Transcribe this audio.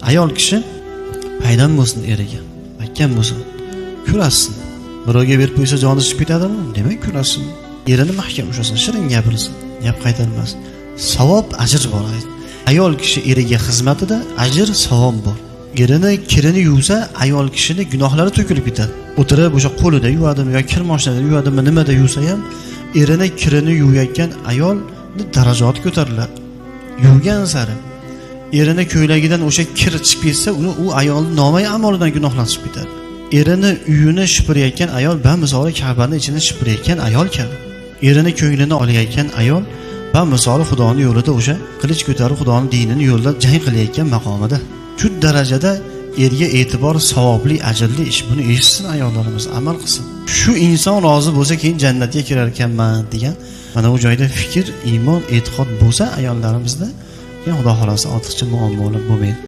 Ayol kishi paydan bo'lsin eriga, mahkam bo'lsin, kurashsin. Birovga berib qo'ysa joni chiqib ketadimi? Demak, kurashsin. Erini mahkam ushlasin, shirin gapirsin, gap qaytarmasin. Savob, ajr bor. Ayol kishi eriga xizmatida ajr, savob bor. Kirini yuvsa, ayol kishini gunohlari to'kilib ketadi. O'tirib o'sha qo'lida yuvadimi yoki kir mashinada yuvadimi, nimada yuvsa ham, kirini yuvayotgan ayolning darajati ko'tariladi. Yuvgan sari erini ko'ylagidan o'sha kir chiqib ketsa, u ayolning nomai amalidan gunohlanib ketadi. Erini uyini shipirayotgan ayol misoli Ka'bani ichini shipirayotgan ayol kabi. Erini ko'nglini olayotgan ayol misoli Xudoning yo'lida o'sha qilich ko'tarib Xudoning dinini yo'lida jang qilayotgan maqomida. Shu darajada erga e'tibor, savobli, ajrli ish. Buni eshitsin ayollarimiz, amal qilsin. Shu inson rozi bo'lsa, keyin jannatga kirar ekanman degan mana bu joyda fikr, iymon, e'tiqod bo'lsa ayollarimizda, Xudo xolasa ortiqcha muammolar bo'lmaydi.